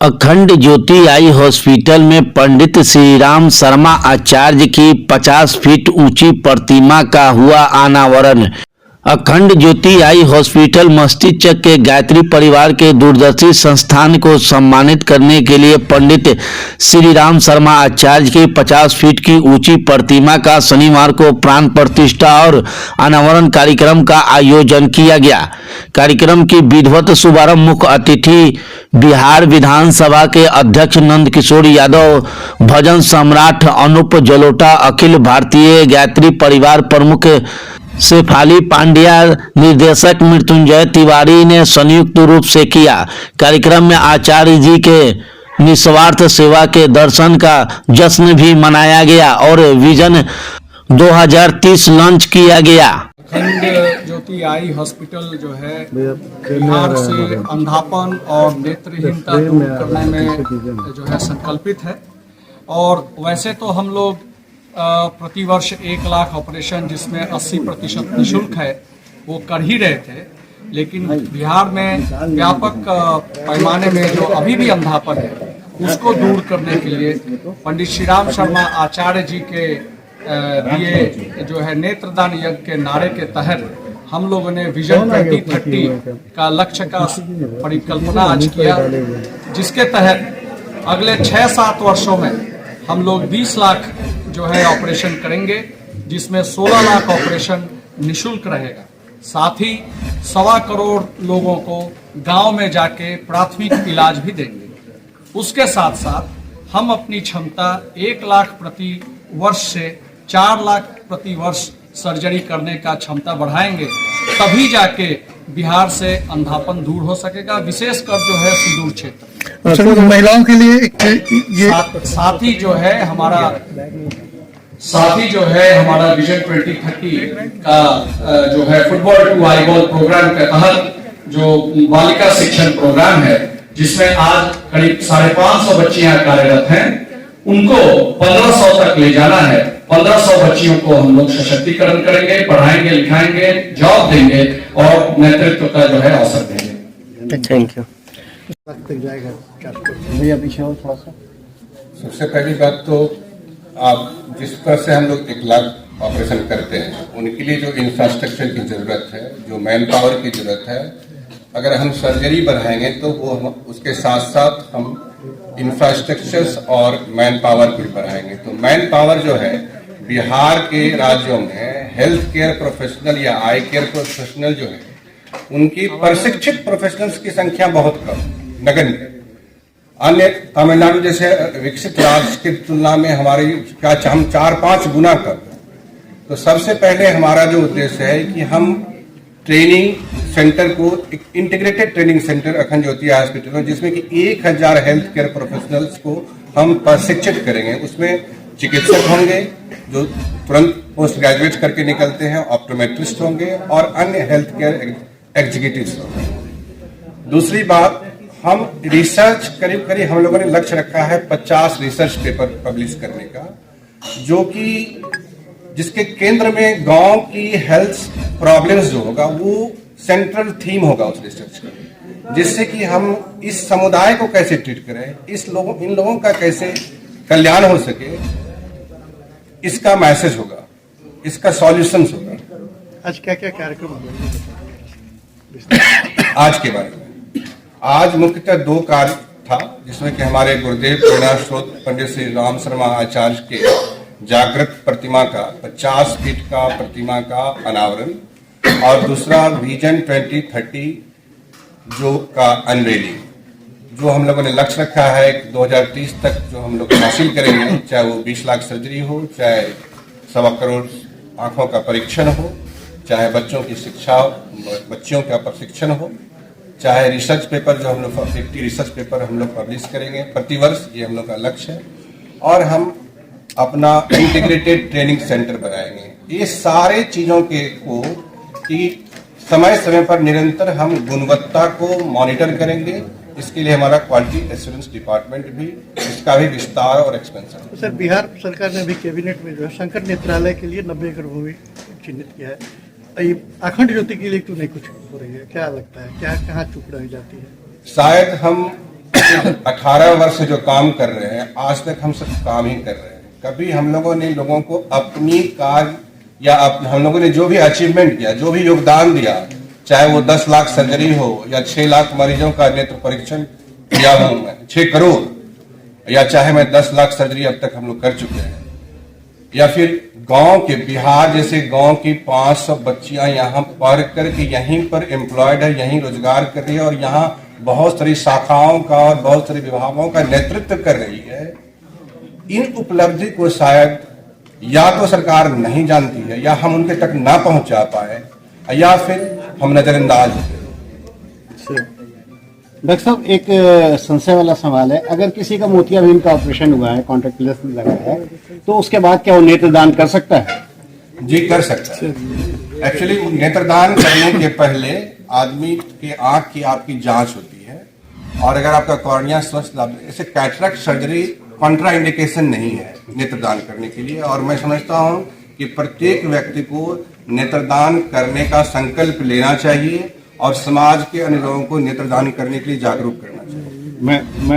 अखंड ज्योति eye hospital में पंडित श्रीराम शर्मा आचार्य की 50 फीट ऊंची प्रतिमा का हुआ अनावरण। अखंड ज्योति आई हॉस्पिटल मस्जिद के गायत्री परिवार के दूरदर्शी संस्थान को सम्मानित करने के लिए पंडित श्रीराम शर्मा आचार्य की 50 फीट की ऊंची प्रतिमा का शनिवार को प्राण प्रतिष्ठा और अनावरण कार्यक्रम का आयोजन किया गया। कार्यक्रम की विधिवत शुभारंभ मुख्य अतिथि बिहार विधानसभा के अध्यक्ष नंद किशोर यादव, भजन सम्राट अनूप जलोटा, अखिल भारतीय गायत्री परिवार प्रमुख शेफाली पांड्या, निर्देशक मृत्युंजय तिवारी ने संयुक्त रूप से किया। कार्यक्रम में आचार्य जी के निस्वार्थ सेवा के दर्शन का जश्न भी मनाया गया और विजन 2030 लॉन्च किया गया। अखंड ज्योति आई हॉस्पिटल जो है बिहार से अंधापन और नेत्रहीनता दूर करने में जो है संकल्पित है। और वैसे तो हम लोग प्रतिवर्ष 1 लाख ऑपरेशन जिसमें 80% निःशुल्क है वो कर ही रहे थे, लेकिन बिहार में व्यापक पैमाने में जो अभी भी अंधापन है उसको दूर करने के लिए पंडित श्रीराम शर्मा आचार्य जी के दिए जो है नेत्रदान यज्ञ के नारे के तहत हम लोगों ने विजन 2030 का लक्ष्य का परिकल्पना आज किया, जिसके तहत अगले 6-7 वर्षों में हम लोग 20 लाख जो है ऑपरेशन करेंगे, जिसमें 16 लाख ऑपरेशन निःशुल्क रहेगा। साथ ही 1.25 करोड़ लोगों को गांव में जाके प्राथमिक इलाज भी देंगे। उसके साथ साथ हम अपनी क्षमता 1 लाख प्रति वर्ष से 4 लाख प्रति वर्ष सर्जरी करने का क्षमता बढ़ाएंगे, तभी जाके बिहार से अंधापन दूर हो सकेगा, विशेषकर जो है सुदूर क्षेत्र। महिलाओं के लिए साथ ही जो है हमारा विजन 2030 का जो है फुटबॉल टू वॉलीबॉल प्रोग्राम के तहत जो बालिका शिक्षण प्रोग्राम है, जिसमें आज करीब 550 बच्चियां कार्यरत हैं, उनको 1500 तक ले जाना है। 1500 बच्चियों को हम लोग सशक्तिकरण करेंगे, पढ़ाएंगे, लिखाएंगे, जॉब देंगे और नेतृत्व का जो है अवसर देंगे। Thank you. भैया पीछे हो थोड़ा सा। सबसे पहली बात तो आप जिस तरह से हम लोग 1 लाख ऑपरेशन करते हैं, उनके लिए जो इंफ्रास्ट्रक्चर की जरूरत है, जो मैन पावर की जरूरत है, अगर हम सर्जरी बढ़ाएंगे तो वो हम उसके साथ साथ हम इंफ्रास्ट्रक्चर्स और मैन पावर भी बढ़ाएंगे। तो मैन पावर जो है बिहार के राज्यों में हेल्थ केयर प्रोफेशनल या आई केयर प्रोफेशनल जो है, उनकी प्रशिक्षित प्रोफेशनल्स की संख्या बहुत कम, नगण्य। अन्य तमिलनाडु जैसे विकसित राज्य की तुलना में हमारी क्या हम 4-5 गुना कम। तो सबसे पहले हमारा जो उद्देश्य है कि हम ट्रेनिंग सेंटर को एक इंटीग्रेटेड ट्रेनिंग सेंटर अखंड ज्योति हॉस्पिटल में, जिसमें कि 1000 हेल्थ केयर प्रोफेशनल्स को हम प्रशिक्षित करेंगे। उसमें चिकित्सक होंगे जो तुरंत पोस्ट ग्रेजुएट करके निकलते हैं, ऑप्टोमेट्रिस्ट होंगे और अन्य हेल्थ केयर एग्जीक्यूटिव्स होंगे। दूसरी बात, हम रिसर्च करीब हम लोगों ने लक्ष्य रखा है 50 रिसर्च पेपर पब्लिश करने का, जो कि जिसके केंद्र में गांव की हेल्थ प्रॉब्लम्स जो होगा वो सेंट्रल थीम होगा उस रिसर्च का, जिससे कि हम इस समुदाय को कैसे ट्रीट करें, इन लोगों का कैसे कल्याण हो सके, इसका मैसेज होगा, इसका सॉल्यूशंस होगा। आज क्या क्या कार्यक्रम होगा आज के बारे में? आज मुख्यतः 2 कार्य था, जिसमें कि हमारे गुरुदेव प्रेरणा स्रोत पंडित श्री राम शर्मा आचार्य के जागृत प्रतिमा का 50 फीट का प्रतिमा का अनावरण, और दूसरा विजन 2030 जो का अनवेलिंग, जो हम लोगों ने लक्ष्य रखा है 2030 तक जो हम लोग हासिल करेंगे, चाहे वो 20 लाख सर्जरी हो, चाहे 1.25 करोड़ आंखों का परीक्षण हो, चाहे बच्चों की शिक्षा, बच्चियों का प्रशिक्षण हो, चाहे रिसर्च पेपर जो हम लोग 50 रिसर्च पेपर हम लोग पब्लिश करेंगे प्रतिवर्ष, ये हम लोग का लक्ष्य है। और हम अपना इंटीग्रेटेड ट्रेनिंग सेंटर बनाएंगे। ये सारे चीजों के को कि समय समय पर निरंतर हम गुणवत्ता को मॉनिटर करेंगे। इसके लिए हमारा क्वालिटी एश्योरेंस डिपार्टमेंट भी, इसका भी विस्तार और एक्सपेंशन। तो सर, बिहार सरकार ने भी कैबिनेट में जो है शंकर नेत्रालय के लिए 90 एकड़ भूमि चिन्हित किया है। ये अखंड ज्योति के लिए क्यों नहीं कुछ हो रही है? क्या लगता है, क्या कहाँ चूक रह जाती है? शायद हम 18 वर्ष से जो काम कर रहे हैं, आज तक हम सब काम ही कर रहे हैं। कभी हम लोगों ने लोगों को अपनी कार्य या हम लोगों ने जो भी अचीवमेंट किया, जो भी योगदान दिया, चाहे वो 10 लाख सर्जरी हो या 6 लाख मरीजों का नेत्र परीक्षण किया हूं मैं, 6 करोड़, या चाहे मैं 10 लाख सर्जरी अब तक हम लोग कर चुके हैं, या फिर गांव के बिहार जैसे गांव की 500 बच्चियां यहाँ पढ़ करके यहीं पर एम्प्लॉयड है, यहीं रोजगार कर रही है और यहाँ बहुत सारी शाखाओं का और बहुत सारे विभागों का नेतृत्व कर रही है। इन उपलब्धि को शायद या तो सरकार नहीं जानती है, या हम उनके तक ना पहुंचा पाए, या फिर हम नजरअंदाज हैं। डॉक्टर साहब, एक संशय वाला सवाल है, अगर किसी का मोतियाबिंद का ऑपरेशन हुआ है, कॉन्टैक्ट लेंस लगा है, तो उसके बाद क्या वो नेत्रदान कर सकता है? जी, कर सकता है। एक्चुअली नेत्रदान करने के पहले आदमी के आंख की आपकी जांच होती है, और अगर आपका कॉर्निया स्वस्थ, ऐसे कैटरेक्ट सर्जरी कॉन्ट्रा इंडिकेशन नहीं है नेत्रदान करने के लिए। और मैं समझता हूं कि प्रत्येक व्यक्ति को नेत्रदान करने का संकल्प लेना चाहिए और समाज के अन्य लोगों को नेत्रदान करने के लिए जागरूक करना चाहिए। मैं